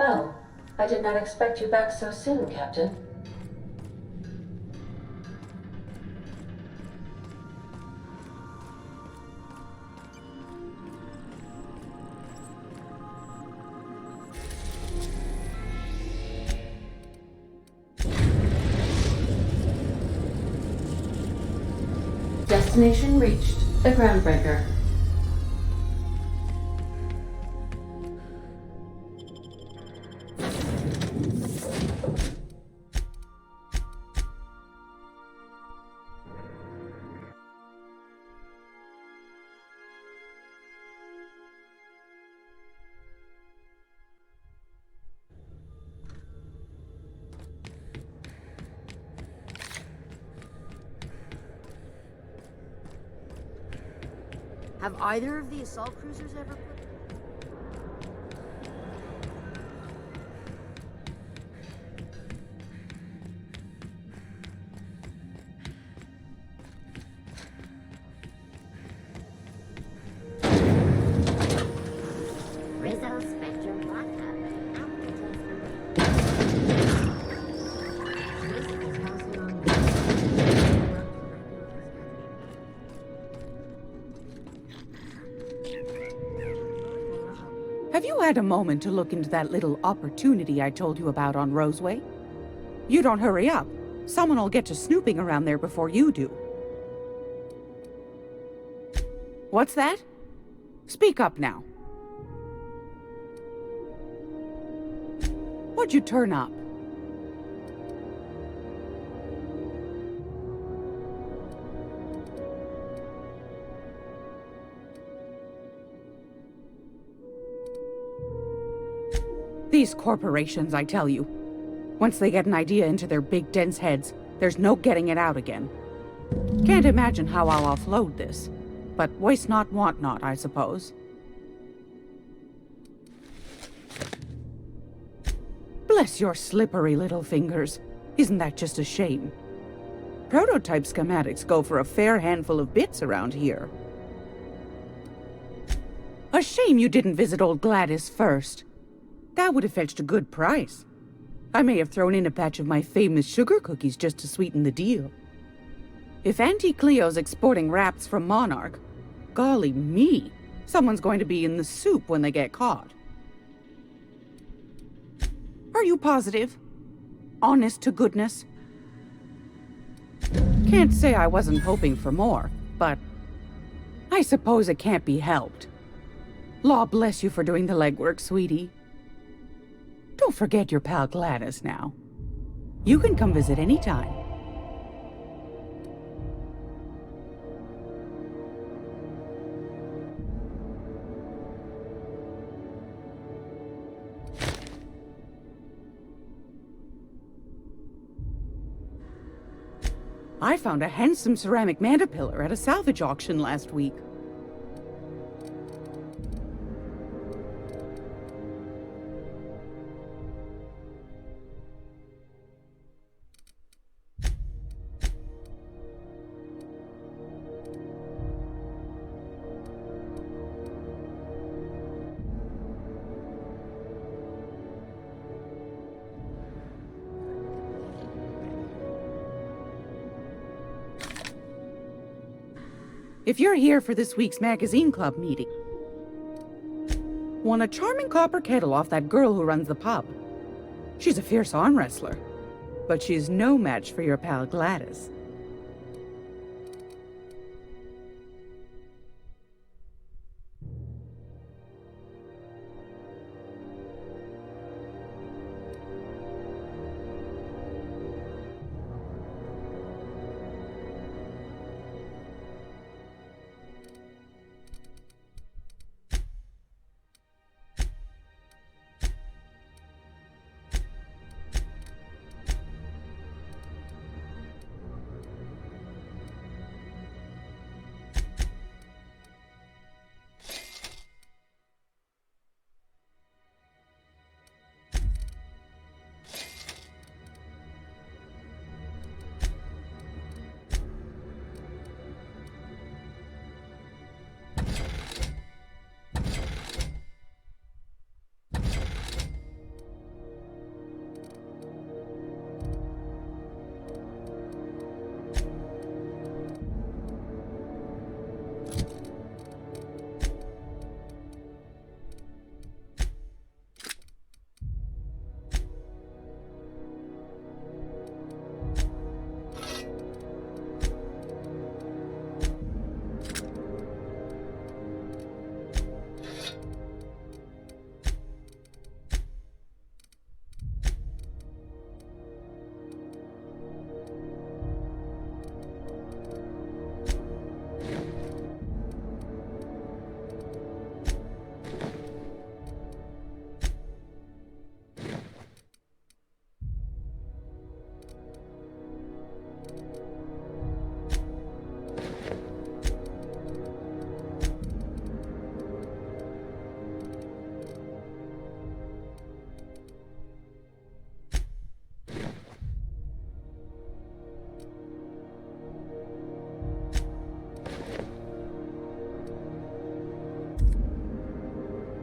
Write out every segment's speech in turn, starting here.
Oh, I did not expect you back so soon, Captain. Destination reached. The Groundbreaker. Have either of the assault cruisers ever put... Rizzo Spectrum Lockup. Have you had a moment to look into that little opportunity I told you about on Roseway? You don't hurry up. Someone will get to snooping around there before you do. What's that? Speak up now. What'd you turn up? These corporations, I tell you. Once they get an idea into their big dense heads, there's no getting it out again. Can't imagine how I'll offload this. But waste not, want not, I suppose. Bless your slippery little fingers. Isn't that just a shame? Prototype schematics go for a fair handful of bits around here. A shame you didn't visit old Gladys first. That would have fetched a good price. I may have thrown in a batch of my famous sugar cookies just to sweeten the deal. If Auntie Cleo's exporting wraps from Monarch, golly me, someone's going to be in the soup when they get caught. Are you positive? Honest to goodness? Can't say I wasn't hoping for more, but I suppose it can't be helped. Law bless you for doing the legwork, sweetie. Don't forget your pal Gladys now. You can come visit anytime. I found a handsome ceramic mandapillar at a salvage auction last week. If you're here for this week's magazine club meeting, won a charming copper kettle off that girl who runs the pub. She's a fierce arm wrestler, but she's no match for your pal Gladys.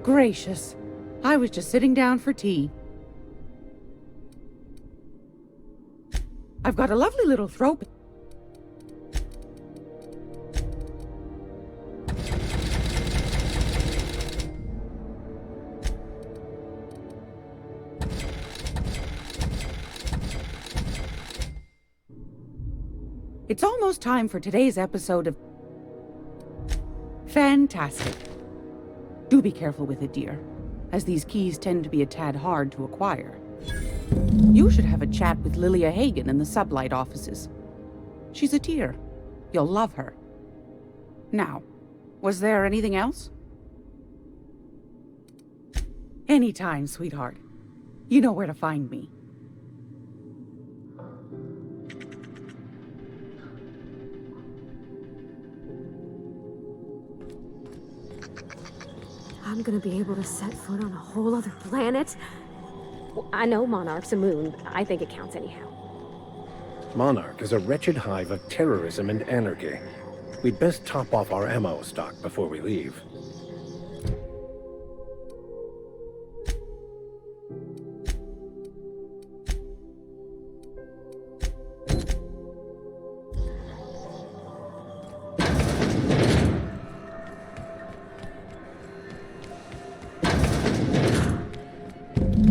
Gracious. I was just sitting down for tea. I've got a lovely little throat. It's almost time for today's episode of... Fantastic. Do be careful with it, dear, as these keys tend to be a tad hard to acquire. You should have a chat with Lilia Hagen in the Sublight offices. She's a dear. You'll love her. Now, was there anything else? Anytime, sweetheart. You know where to find me. I'm gonna be able to set foot on a whole other planet? I know Monarch's a moon. I think it counts anyhow. Monarch is a wretched hive of terrorism and anarchy. We'd best top off our ammo stock before we leave.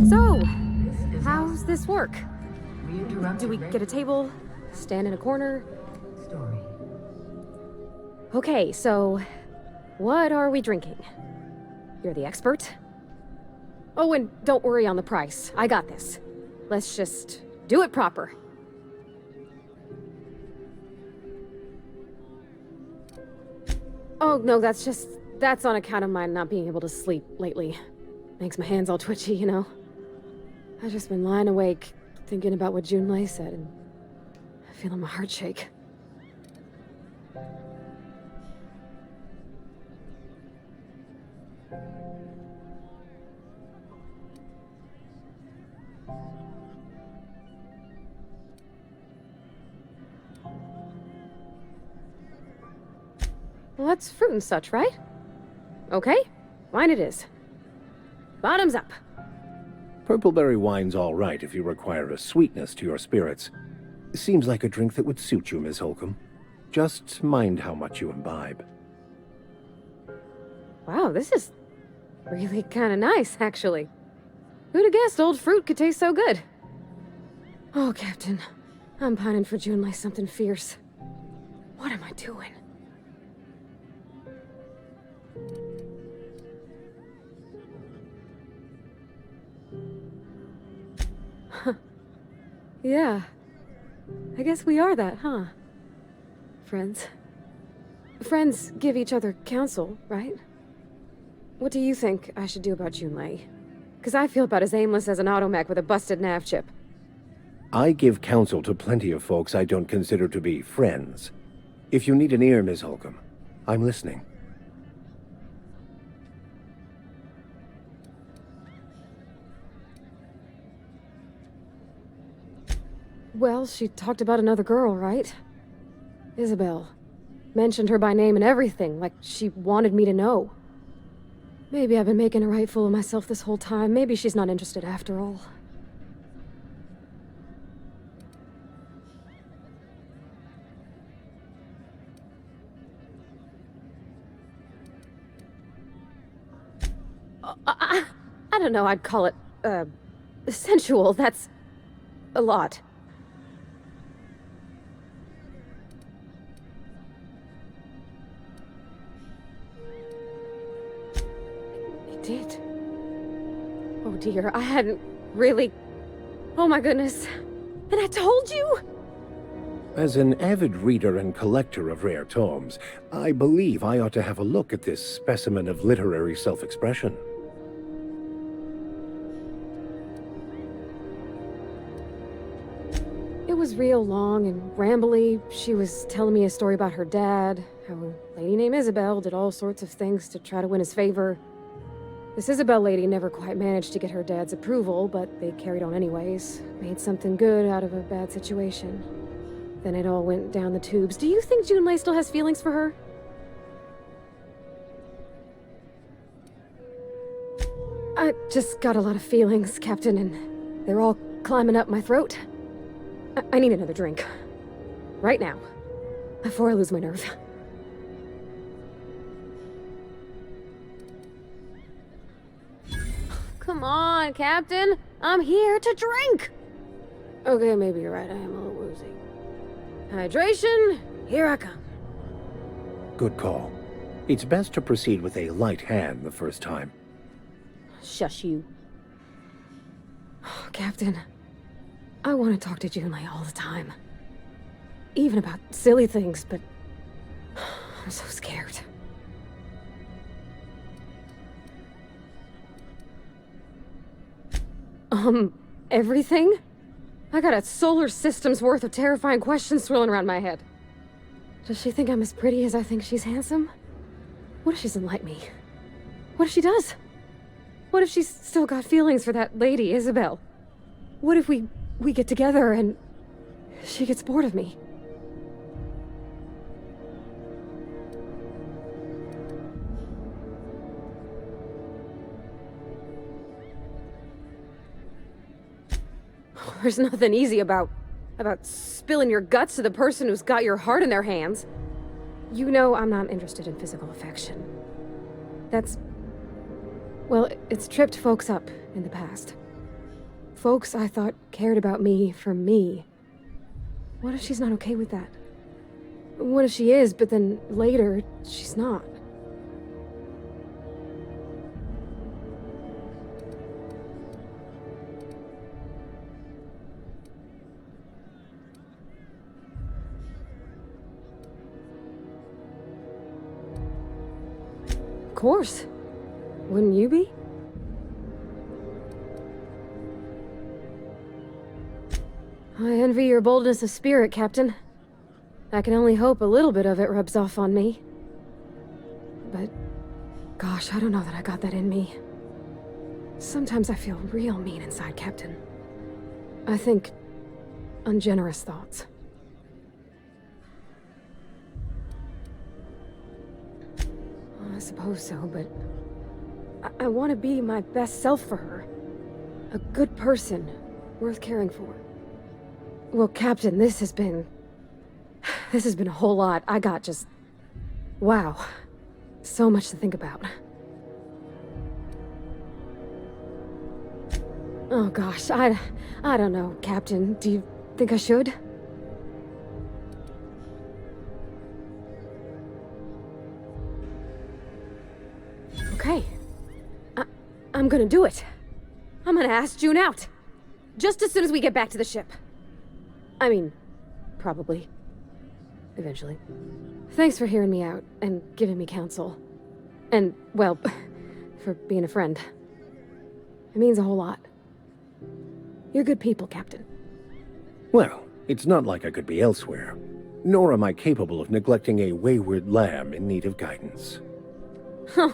So, how's this work? Do we get a table? Stand in a corner? Okay, so what are we drinking? You're the expert? Oh, and don't worry on the price. I got this. Let's just do it proper. Oh, no, that's on account of my not being able to sleep lately. Makes my hands all twitchy, you know? I've just been lying awake, thinking about what Junlei said, and feeling my heart shake. Well, that's fruit and such, right? Okay, wine it is. Bottoms up. Purpleberry wine's all right if you require a sweetness to your spirits. Seems like a drink that would suit you, Miss Holcomb. Just mind how much you imbibe. Wow, this is really kind of nice, actually. Who'd have guessed old fruit could taste so good? Oh, Captain, I'm pining for Junlei something fierce. What am I doing? Yeah. I guess we are that, huh? Friends. Friends give each other counsel, right? What do you think I should do about Junlei? Because I feel about as aimless as an automech with a busted nav chip. I give counsel to plenty of folks I don't consider to be friends. If you need an ear, Miss Holcomb, I'm listening. Well, she talked about another girl, right? Isabel. Mentioned her by name and everything, like she wanted me to know. Maybe I've been making a right fool of myself this whole time. Maybe she's not interested after all. I don't know, I'd call it, sensual. That's a lot. Did. Oh dear, I hadn't really... Oh my goodness. And I told you? As an avid reader and collector of rare tomes, I believe I ought to have a look at this specimen of literary self-expression. It was real long and rambly. She was telling me a story about her dad, how a lady named Isabel did all sorts of things to try to win his favor. This Isabel lady never quite managed to get her dad's approval, but they carried on anyways. Made something good out of a bad situation. Then it all went down the tubes. Do you think Junlei still has feelings for her? I just got a lot of feelings, Captain, and they're all climbing up my throat. I need another drink. Right now. Before I lose my nerve. Come on, Captain! I'm here to drink! Okay, maybe you're right, I am a little woozy. Hydration, here I come. Good call. It's best to proceed with a light hand the first time. Shush you. Captain, I want to talk to Junlei all the time. Even about silly things, but I'm so scared. Everything? I got a solar system's worth of terrifying questions swirling around my head. Does she think I'm as pretty as I think she's handsome? What if she doesn't like me? What if she does? What if she's still got feelings for that lady, Isabel? What if we get together and she gets bored of me? There's nothing easy about spilling your guts to the person who's got your heart in their hands. You know I'm not interested in physical affection. Well, it's tripped folks up in the past. Folks I thought cared about me for me. What if she's not okay with that? What if she is, but then later, she's not? Of course. Wouldn't you be? I envy your boldness of spirit, Captain. I can only hope a little bit of it rubs off on me. But, gosh, I don't know that I got that in me. Sometimes I feel real mean inside, Captain. I think ungenerous thoughts. I suppose so, but I want to be my best self for her. A good person, worth caring for. Well, Captain, this has been a whole lot. I got just... wow. So much to think about. Oh gosh, I don't know, Captain. Do you think I should? Okay. I'm gonna do it. I'm gonna ask June out. Just as soon as we get back to the ship. I mean, probably. Eventually. Thanks for hearing me out and giving me counsel. And, well, for being a friend. It means a whole lot. You're good people, Captain. Well, it's not like I could be elsewhere. Nor am I capable of neglecting a wayward lamb in need of guidance. Huh.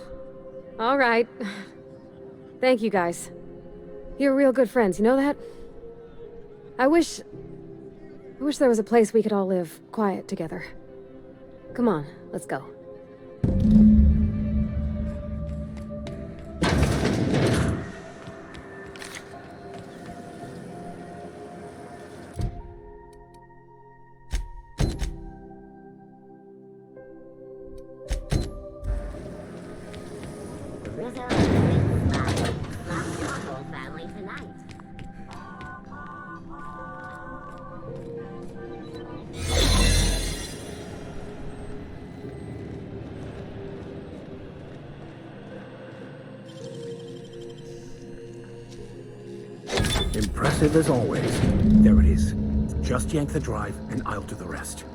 All right. Thank you, guys. You're real good friends, you know that? I wish there was a place we could all live quiet together. Come on, let's go. Impressive as always. There it is. Just yank the drive, and I'll do the rest.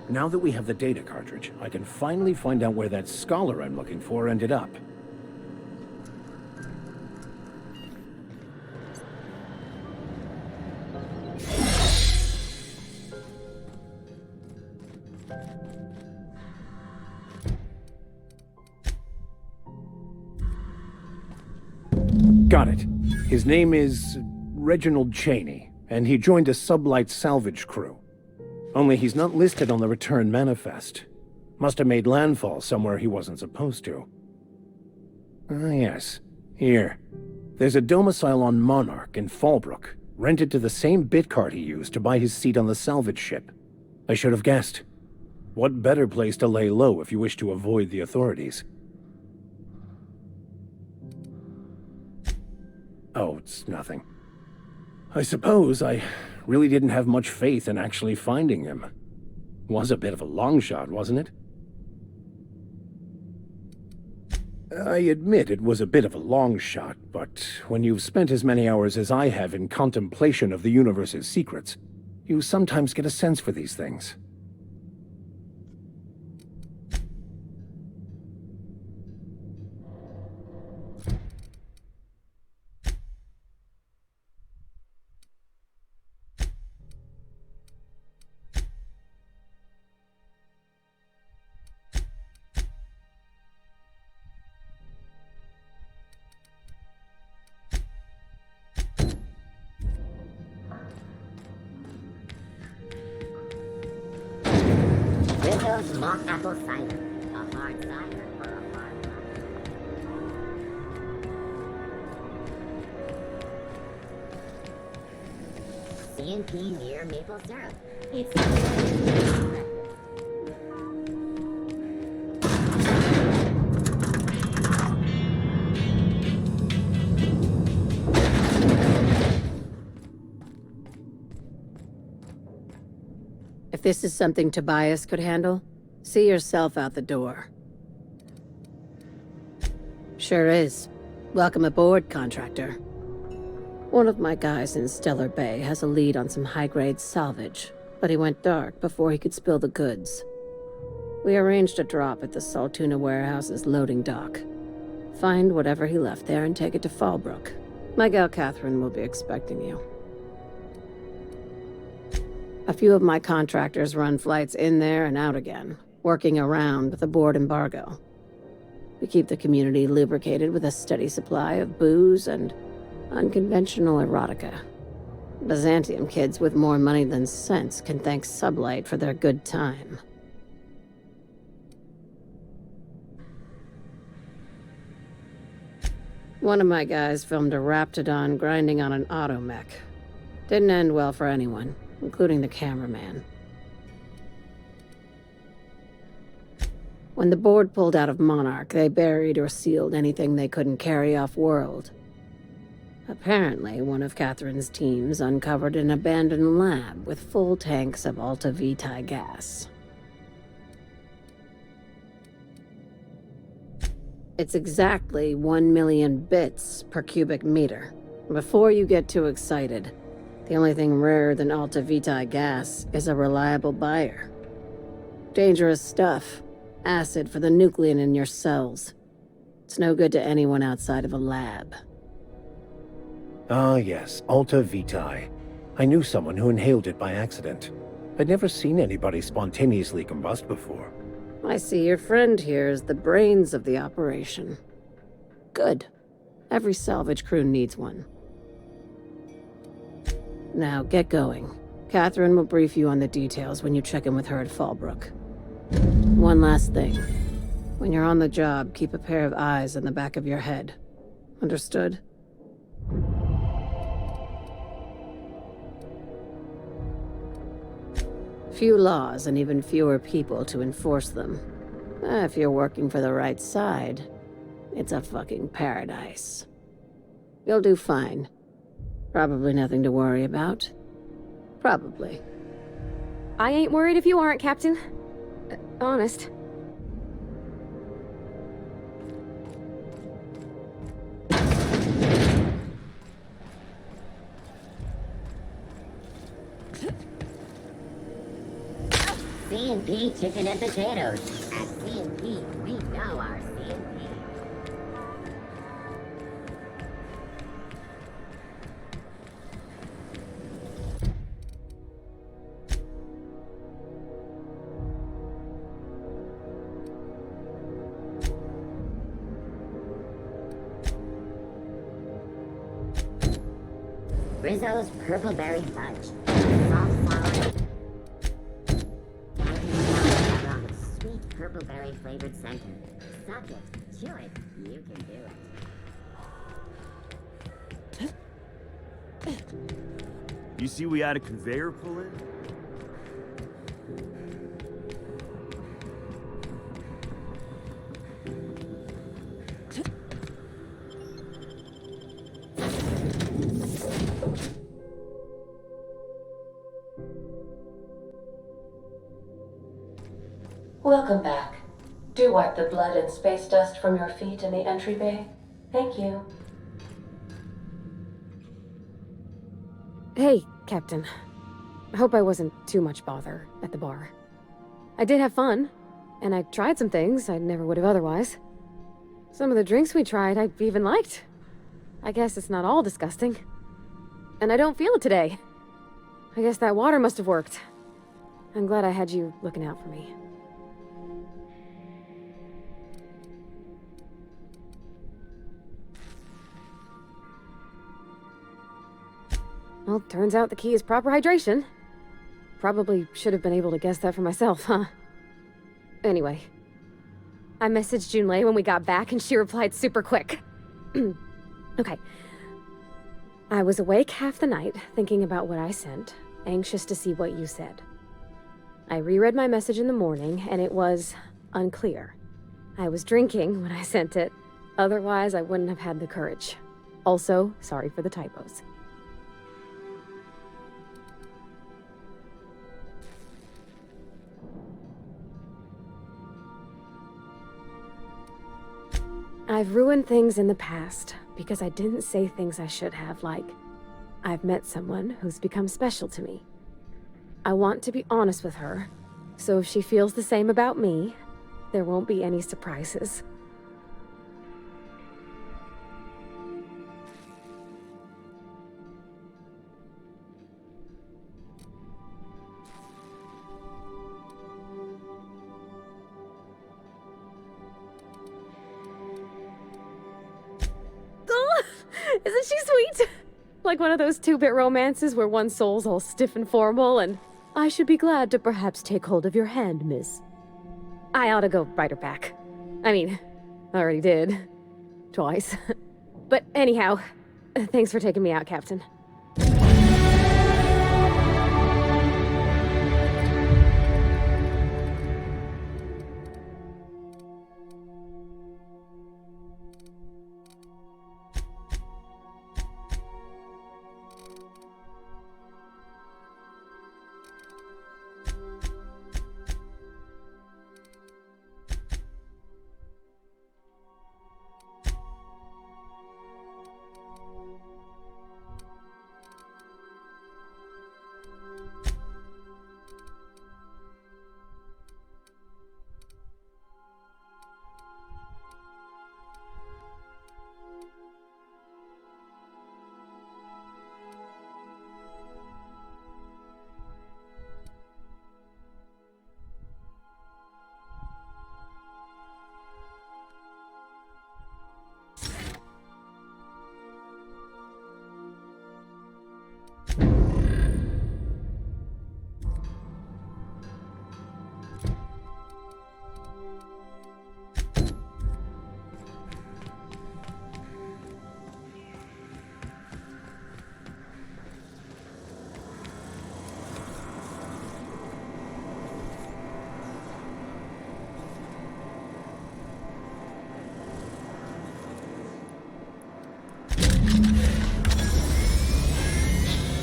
Now that we have the data cartridge, I can finally find out where that scholar I'm looking for ended up. Got it. His name is Reginald Cheney, and he joined a sublight salvage crew. Only he's not listed on the return manifest. Must have made landfall somewhere he wasn't supposed to. Ah, yes. Here. There's a domicile on Monarch in Fallbrook, rented to the same bit card he used to buy his seat on the salvage ship. I should have guessed. What better place to lay low if you wish to avoid the authorities? Oh, it's nothing. I suppose I really didn't have much faith in actually finding him. Was a bit of a long shot, wasn't it? I admit it was a bit of a long shot, but when you've spent as many hours as I have in contemplation of the universe's secrets, you sometimes get a sense for these things. Widow's mock apple cider. A hard cider for a hard life. C&P near maple syrup. It's If this is something Tobias could handle, see yourself out the door. Sure is. Welcome aboard, contractor. One of my guys in Stellar Bay has a lead on some high-grade salvage, but he went dark before he could spill the goods. We arranged a drop at the Saltuna warehouse's loading dock. Find whatever he left there and take it to Fallbrook. My gal Catherine will be expecting you. A few of my contractors run flights in there and out again, working around the board embargo. We keep the community lubricated with a steady supply of booze and unconventional erotica. Byzantium kids with more money than sense can thank Sublight for their good time. One of my guys filmed a Raptidon grinding on an automech. Didn't end well for anyone, including the cameraman. When the board pulled out of Monarch, they buried or sealed anything they couldn't carry off-world. Apparently, one of Catherine's teams uncovered an abandoned lab with full tanks of Alta Vitae gas. It's exactly 1 million bits per cubic meter. Before you get too excited, the only thing rarer than Alta Vitae gas is a reliable buyer. Dangerous stuff. Acid for the nucleon in your cells. It's no good to anyone outside of a lab. Ah, yes, Alta Vitae. I knew someone who inhaled it by accident. I'd never seen anybody spontaneously combust before. I see your friend here is the brains of the operation. Good. Every salvage crew needs one. Now, get going. Catherine will brief you on the details when you check in with her at Fallbrook. One last thing. When you're on the job, keep a pair of eyes in the back of your head. Understood? Few laws and even fewer people to enforce them. If you're working for the right side, it's a fucking paradise. You'll do fine. Probably nothing to worry about. Probably. I ain't worried if you aren't, Captain. Honest. C&P chicken and potatoes. At C&P, we know our C&P. Rizzo's Purpleberry Fudge. Soft flour. Along with sweet purpleberry flavored center. Suck it, chew it, you can do it. You see we had a conveyor pull in? Welcome back. Do wipe the blood and space dust from your feet in the entry bay. Thank you. Hey, Captain. I hope I wasn't too much bother at the bar. I did have fun, and I tried some things I never would have otherwise. Some of the drinks we tried I even liked. I guess it's not all disgusting. And I don't feel it today. I guess that water must have worked. I'm glad I had you looking out for me. Well, turns out the key is proper hydration. Probably should have been able to guess that for myself, huh? Anyway. I messaged Junlei when we got back and she replied super quick. Okay. I was awake half the night, thinking about what I sent, anxious to see what you said. I reread my message in the morning, and it was unclear. I was drinking when I sent it. Otherwise, I wouldn't have had the courage. Also, sorry for the typos. I've ruined things in the past because I didn't say things I should have, like, I've met someone who's become special to me. I want to be honest with her, so if she feels the same about me, there won't be any surprises. Isn't she sweet? Like one of those 2-bit romances where one soul's all stiff and formal and, I should be glad to perhaps take hold of your hand, miss. I ought to go write her back. I mean, I already did. Twice. But anyhow, thanks for taking me out, Captain.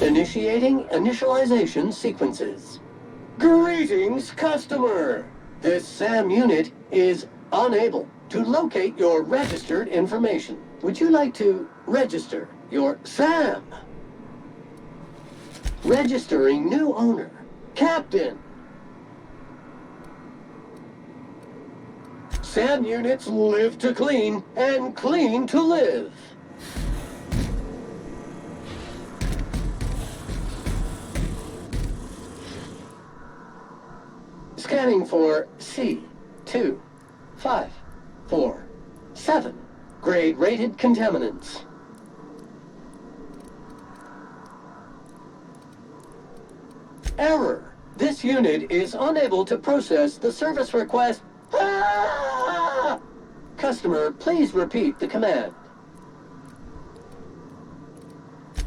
Initiating initialization sequences. Greetings, customer! This SAM unit is unable to locate your registered information. Would you like to register your SAM? Registering new owner, Captain. SAM units live to clean and clean to live. Scanning for C2547. Grade rated contaminants. Error. This unit is unable to process the service request. Ah! Customer, please repeat the command.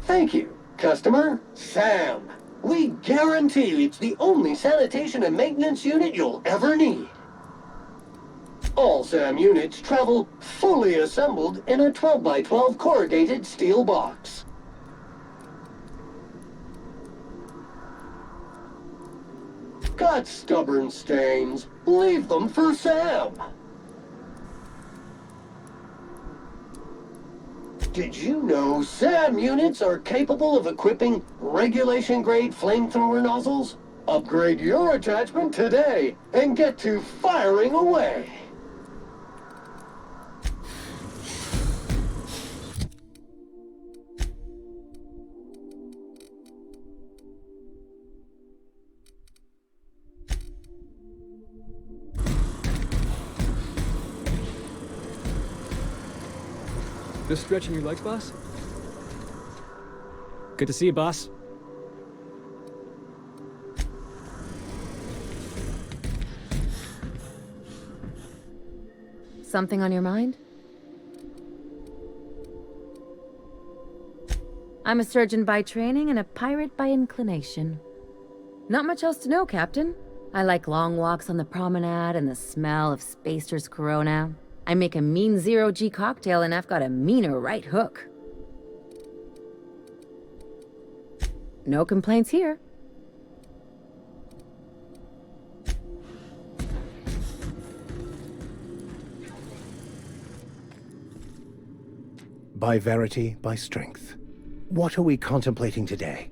Thank you, customer. Sam. We guarantee it's the only sanitation and maintenance unit you'll ever need. All SAM units travel fully assembled in a 12 by 12 corrugated steel box. Got stubborn stains. Leave them for Sam. Did you know SAM units are capable of equipping regulation-grade flamethrower nozzles? Upgrade your attachment today and get to firing away. Just stretching your legs, boss? Good to see you, boss. Something on your mind? I'm a surgeon by training and a pirate by inclination. Not much else to know, Captain. I like long walks on the promenade and the smell of Spacer's Corona. I make a mean zero-G cocktail and I've got a meaner right hook. No complaints here. By verity, by strength. What are we contemplating today?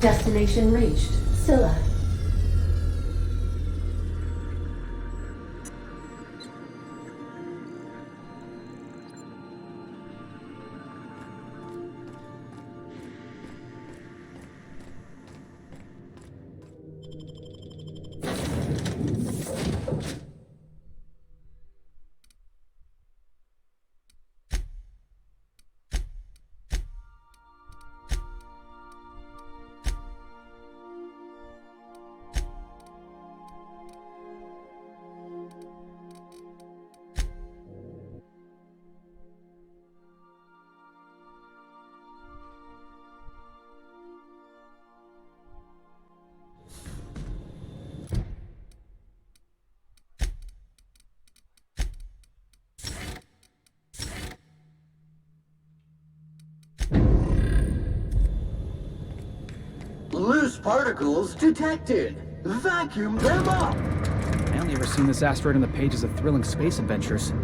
Destination reached. Scylla. Loose particles detected. Vacuum them up. I only ever seen this asteroid on the pages of thrilling space adventures.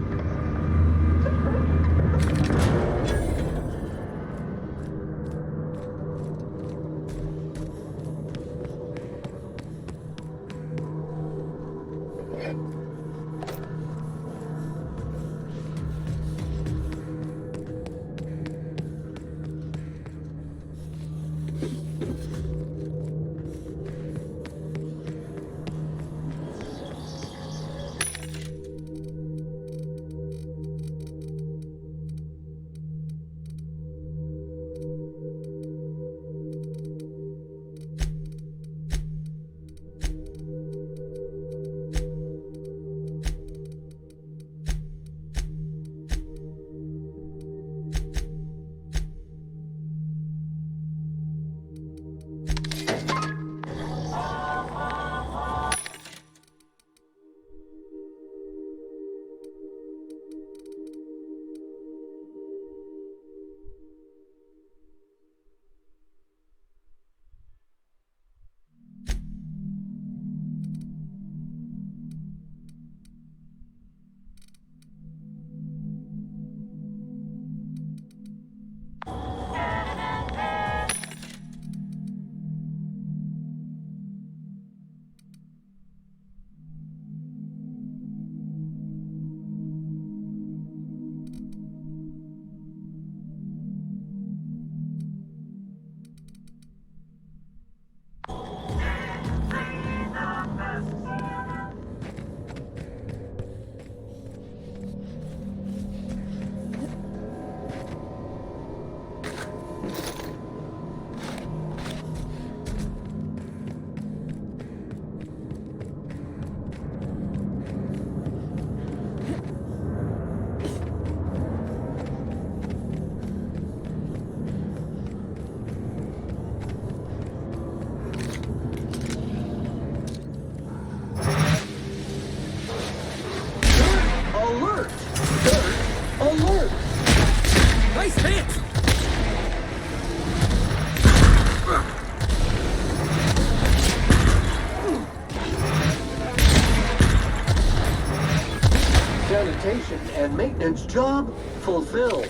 Sanitation and maintenance job fulfilled.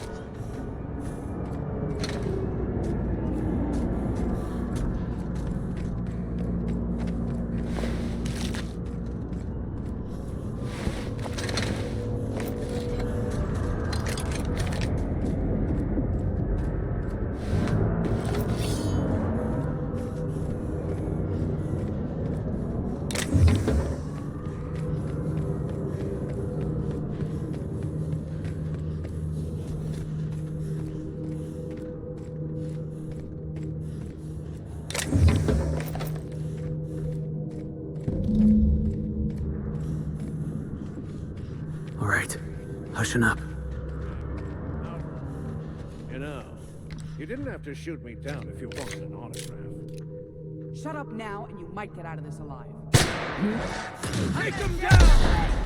All right, hushing up. You know, you didn't have to shoot me down if you wanted an autograph. Shut up now, and you might get out of this alive. Take him down!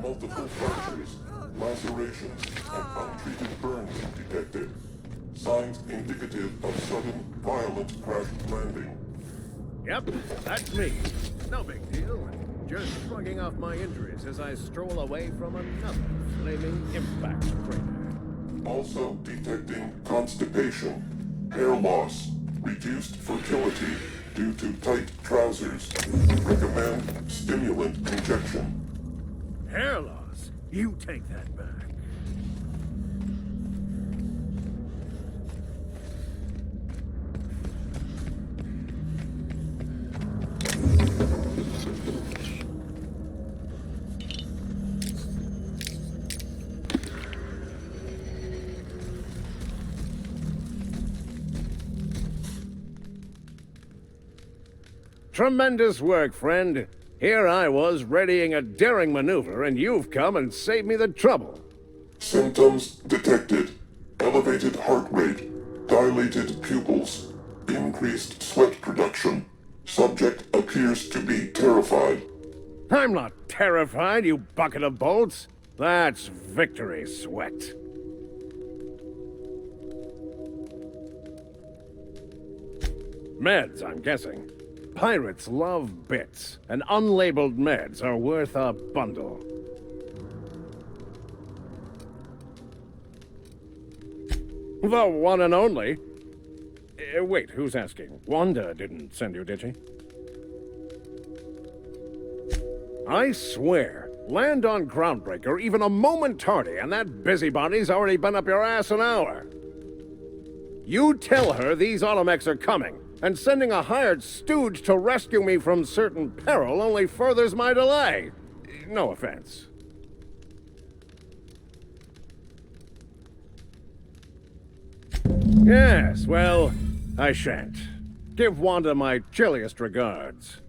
Multiple fractures. lacerations, and untreated burns detected. Signs indicative of sudden, violent crash landing. Yep, that's me. No big deal. Just shrugging off my injuries as I stroll away from another flaming impact crater. Also detecting constipation, hair loss, reduced fertility due to tight trousers. Recommend stimulant injection. Hair loss? You take that back. Tremendous work, friend. Here I was readying a daring maneuver, and you've come and saved me the trouble. Symptoms detected. Elevated heart rate, dilated pupils, increased sweat production. Subject appears to be terrified. I'm not terrified, you bucket of bolts. That's victory sweat. Meds, I'm guessing. Pirates love bits, and unlabeled meds are worth a bundle. The one and only. Wait, who's asking? Wanda didn't send you, did she? I swear, land on Groundbreaker even a moment tardy, and that busybody's already been up your ass an hour. You tell her these automechs are coming, and sending a hired stooge to rescue me from certain peril only furthers my delay. No offense. Yes, well, I shan't. Give Wanda my chilliest regards.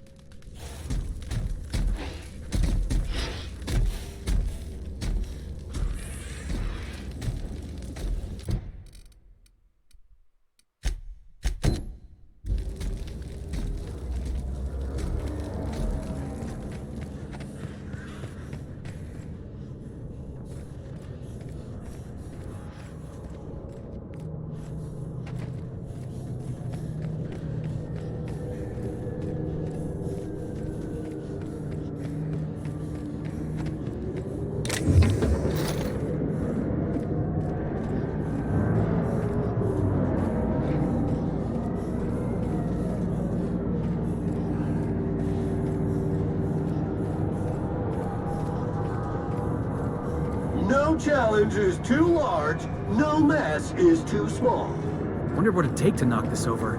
No challenge is too large, no mess is too small. Wonder what it'd take to knock this over.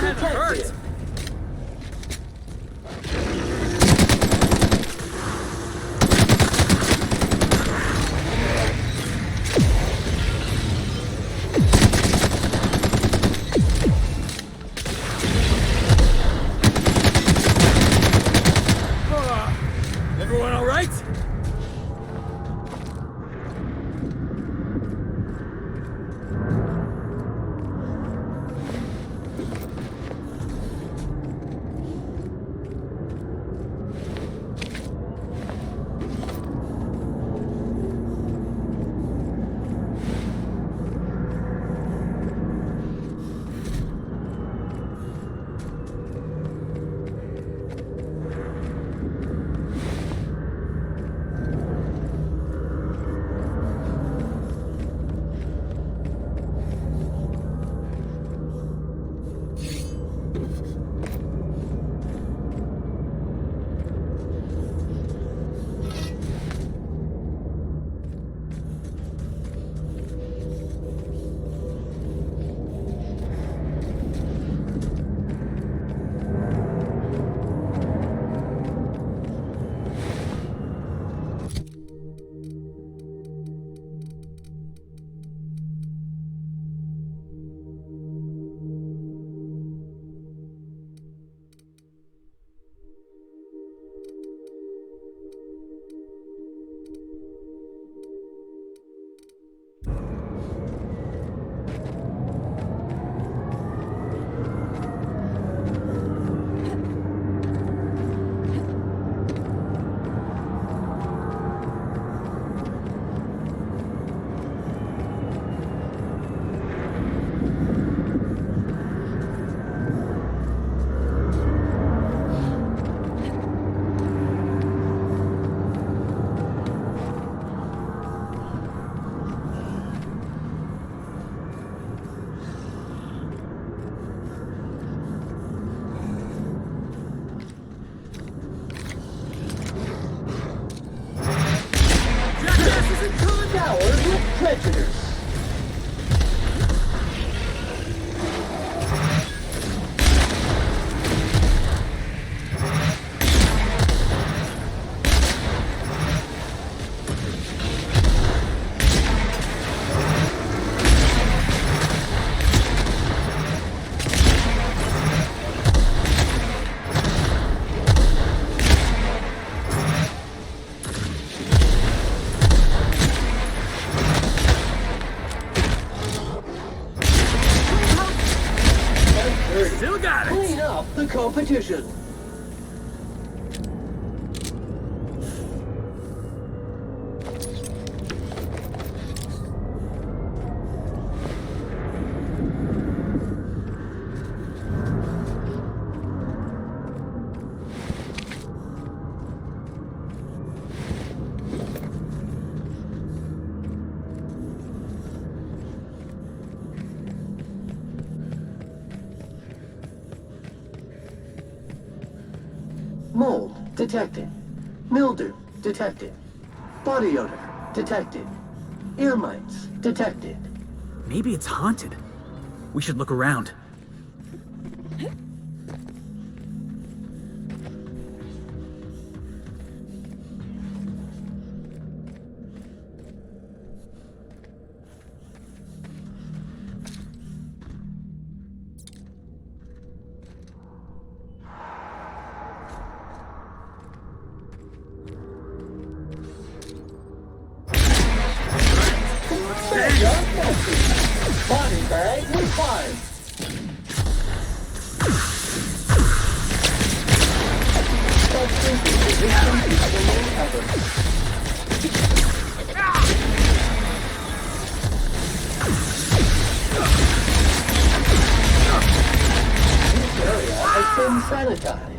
That hurts! Everyone all right? Still got it! Clean up the competition. Mold detected. Mildew detected. Body odor detected. Ear mites detected. Maybe it's haunted. We should look around. Body bag required. This area has been sanitized.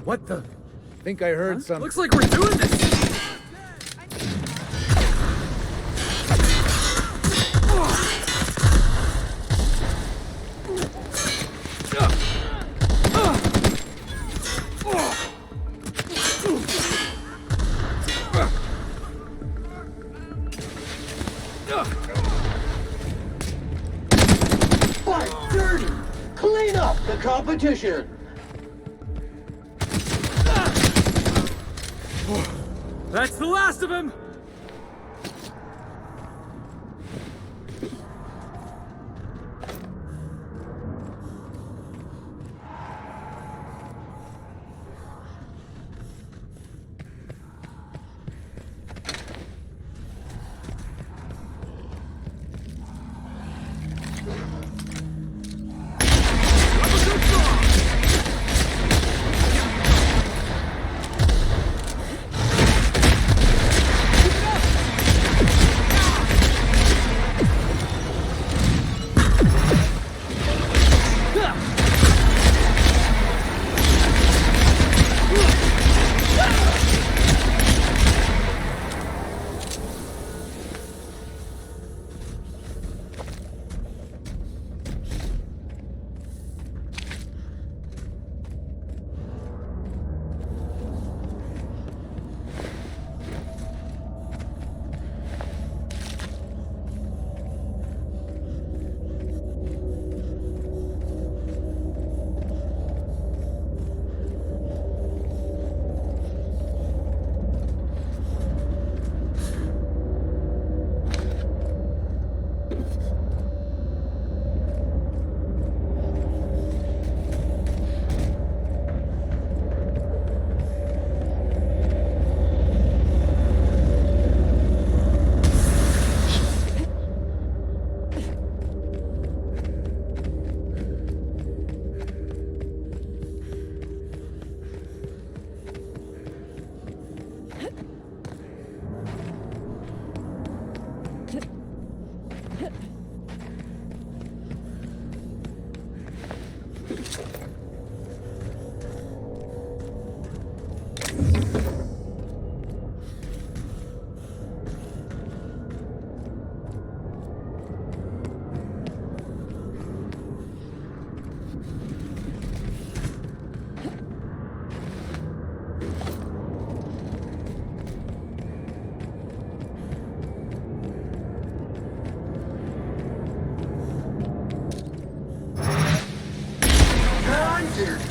What the? Think I heard some. Looks like we're doing this! Fight dirty! Clean up the competition! That's the last of him!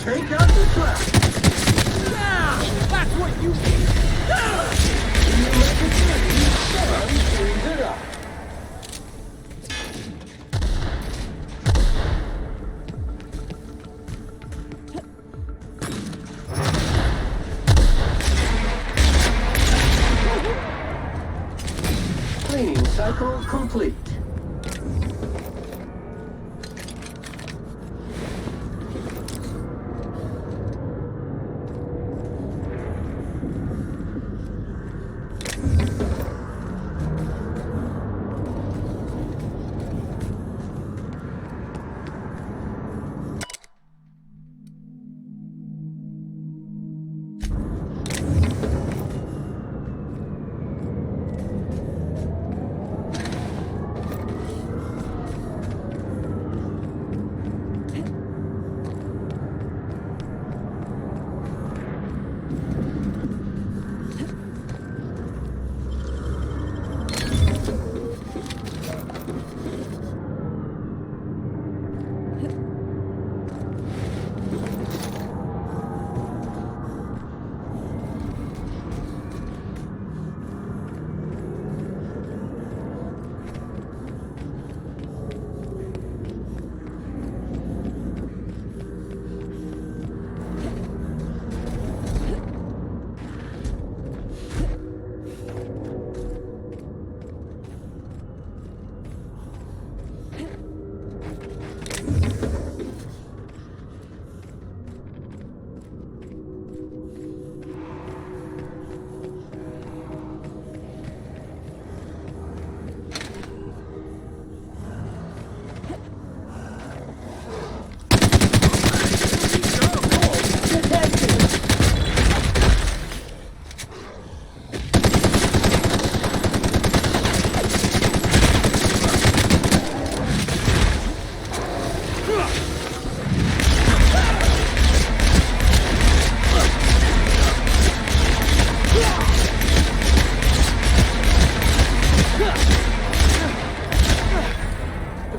Take out the trap! Yeah! That's what you need! You let the sun cleans it up. Cleaning cycle complete.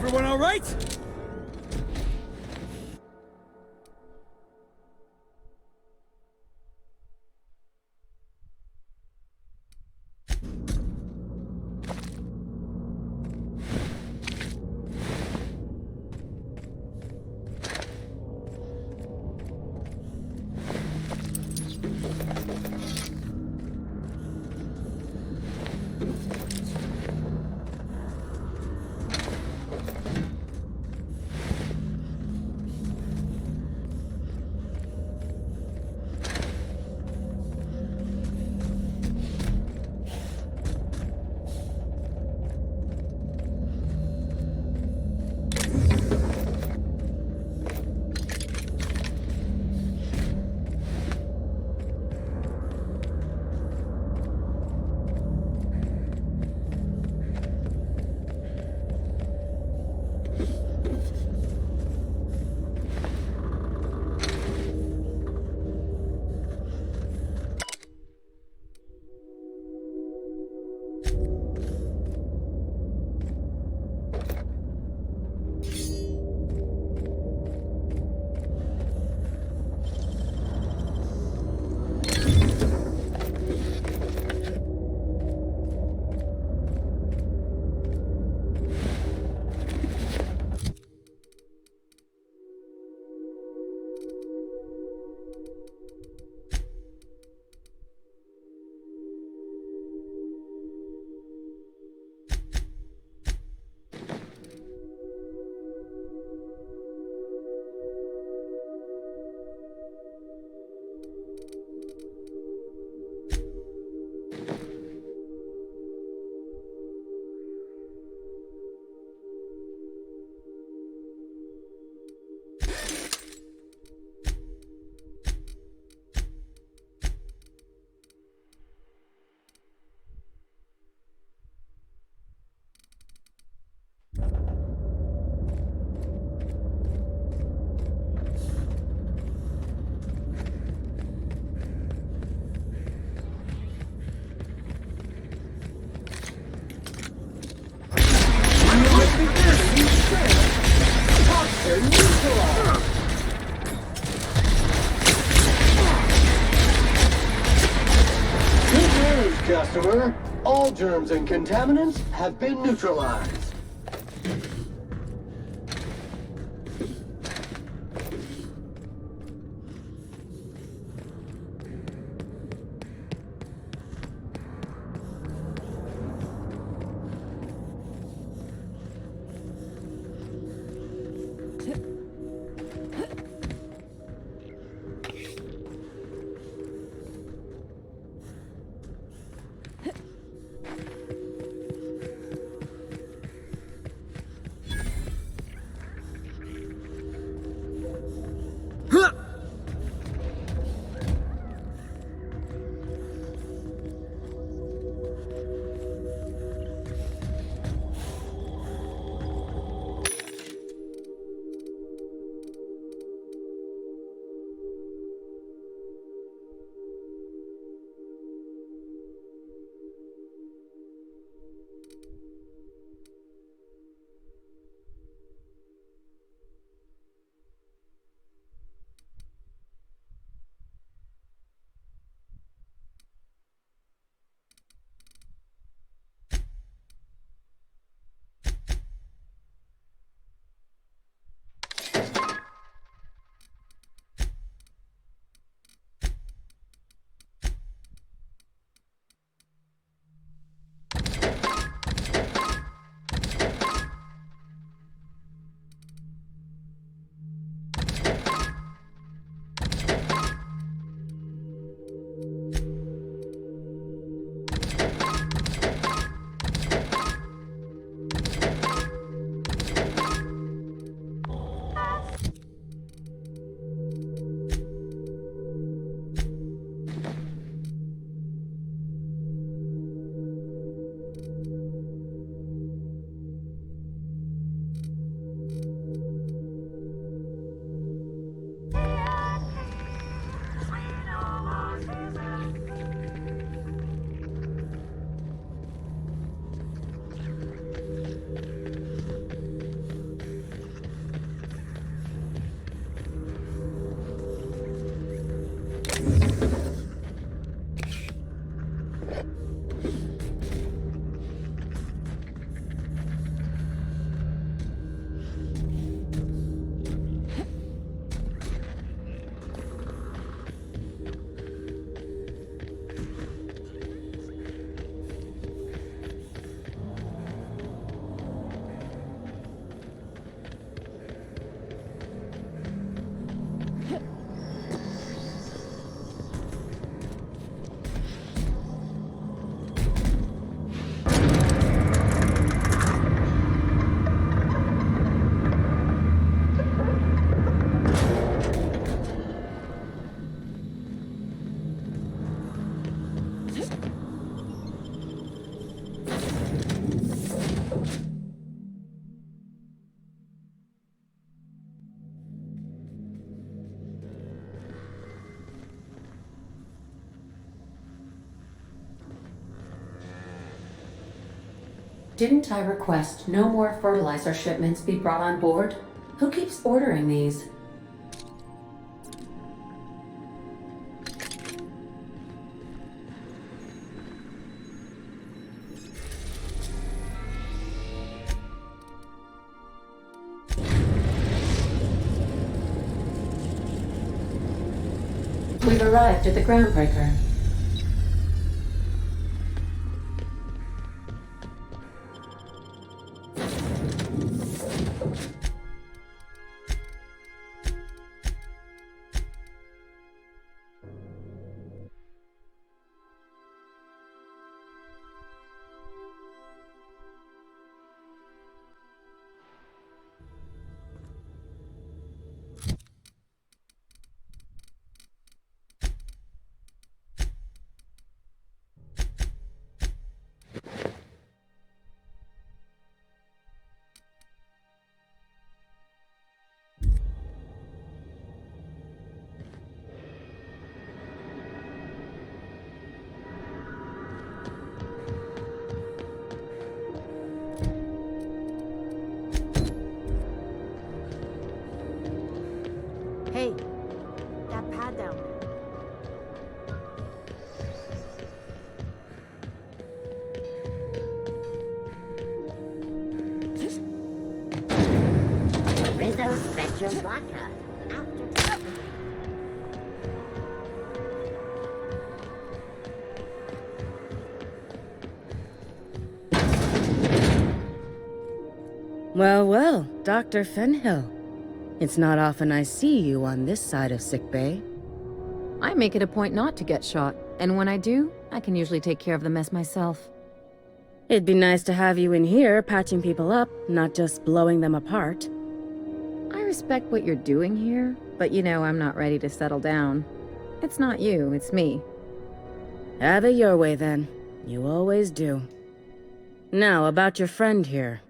Everyone all right? Customer, all germs and contaminants have been neutralized. Didn't I request no more fertilizer shipments be brought on board? Who keeps ordering these? We've arrived at the groundbreaker. Hey, that pad down there. Rizzo Spectrum Vodka. After... Well, well, Dr. Fenhill. It's not often I see you on this side of sickbay. I make it a point not to get shot, and when I do, I can usually take care of the mess myself. It'd be nice to have you in here patching people up, not just blowing them apart. I respect what you're doing here, but you know I'm not ready to settle down. It's not you, it's me. Have it your way then. You always do. Now, about your friend here.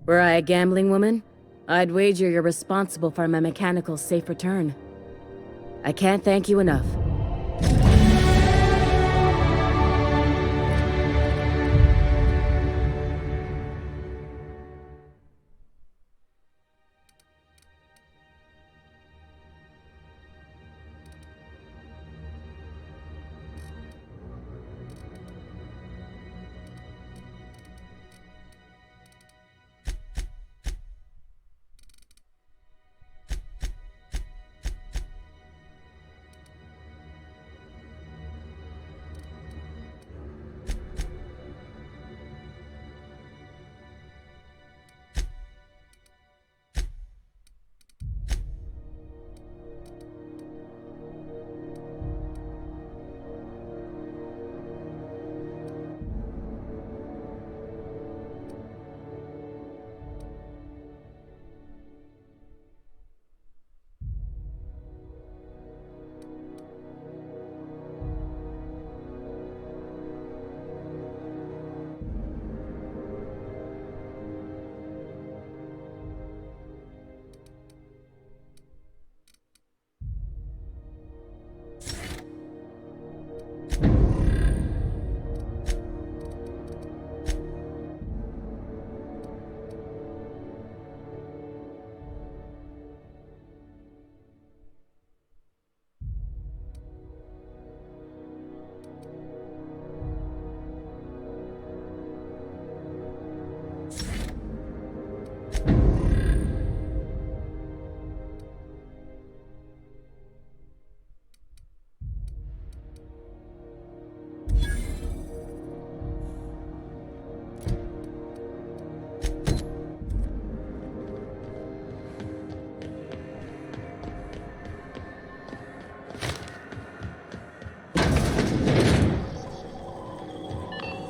Were I a gambling woman, I'd wager you're responsible for my mechanical safe return. I can't thank you enough.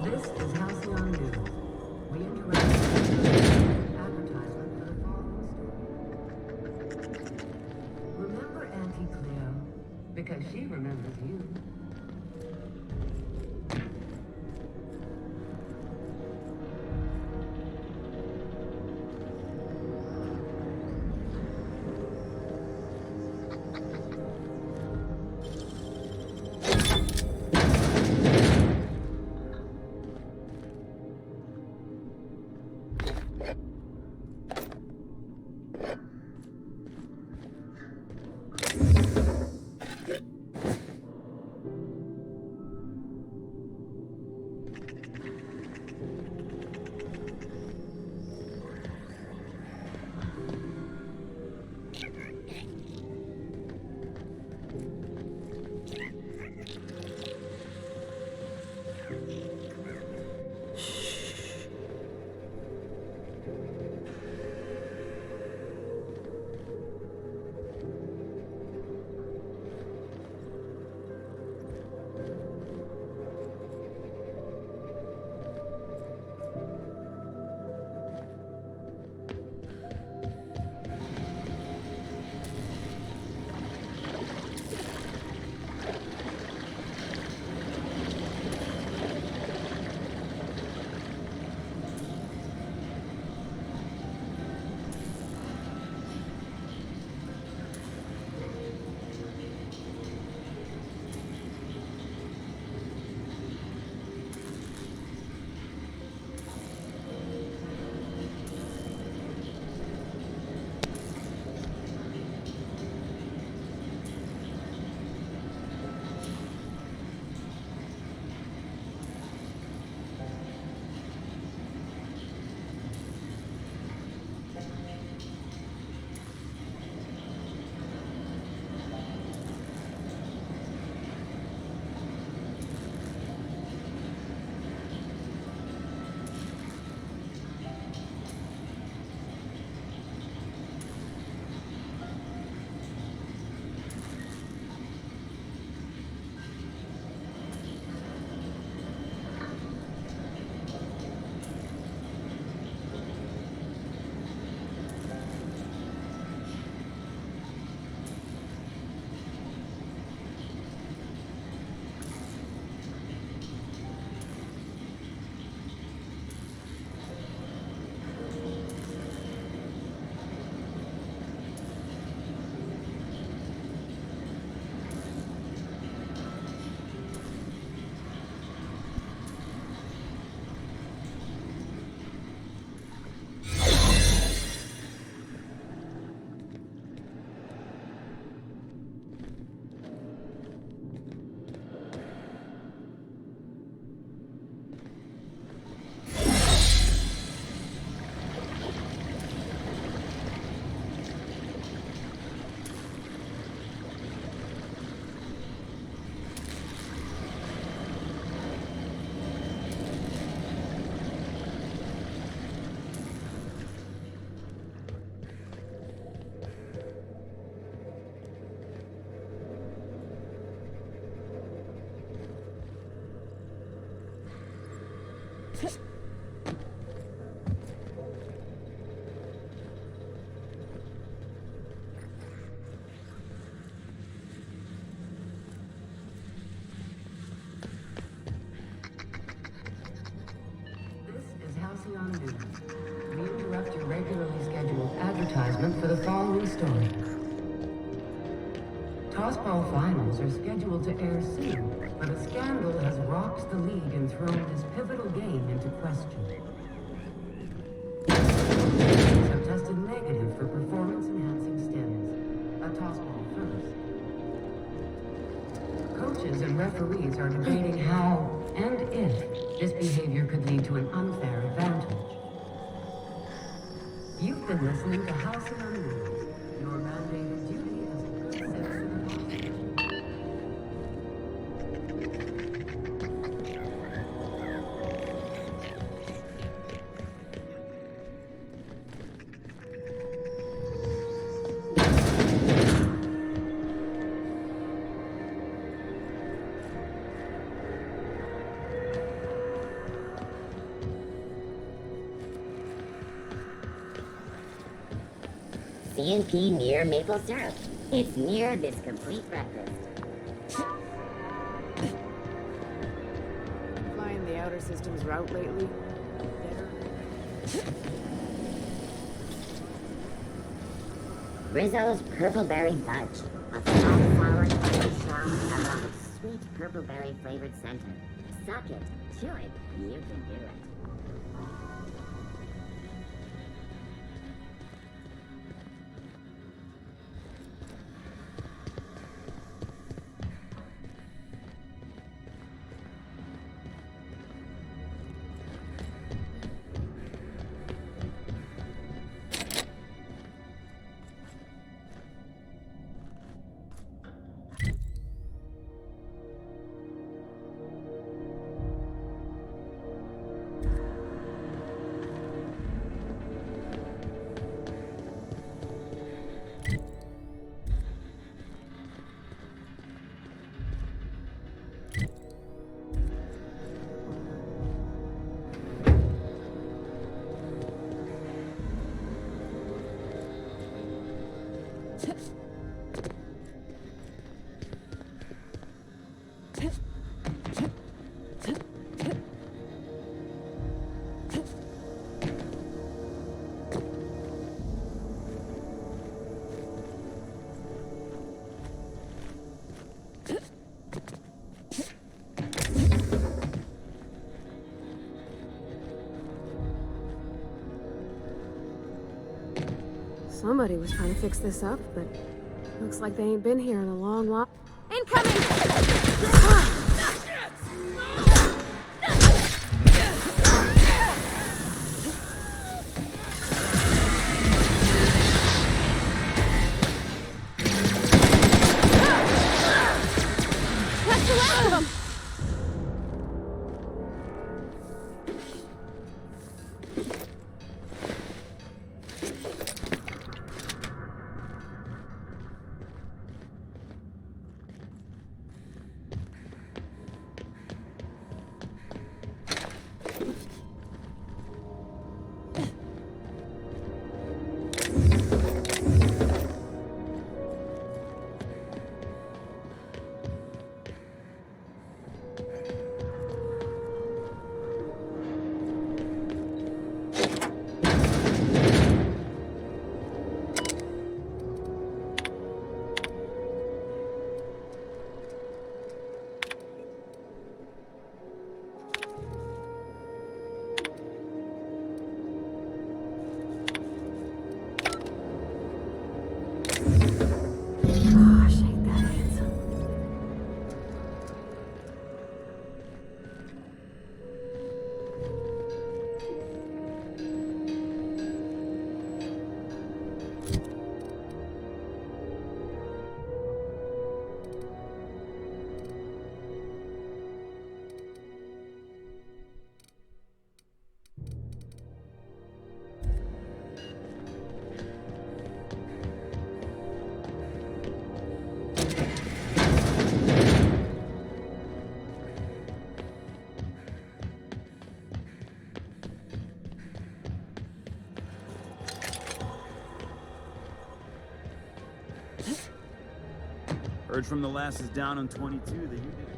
This is Halcyon News. We interrupt advertisement for the following story. Remember Auntie Cleo? Because she remembers you. advertisement for the following story. Tossball finals are scheduled to air soon, but a scandal has rocked the league and thrown this pivotal game into question. Teams have tested negative for performance-enhancing stims. A tossball first. Coaches and referees are debating how and if this behavior could lead to an unfair advantage. You've been listening to Halcyon Rules, your mandated duty as a good citizen of Obsidian. CNP near maple syrup. It's near this complete breakfast. Flying the outer systems route lately? Rizzo's purpleberry fudge. A flower-flowered fudge shell along with sweet purpleberry flavored center. Suck it, chew it, you can do it. Somebody was trying to fix this up, but looks like they ain't been here in a long while. Incoming! Heard from the lasses down on 22 that you did.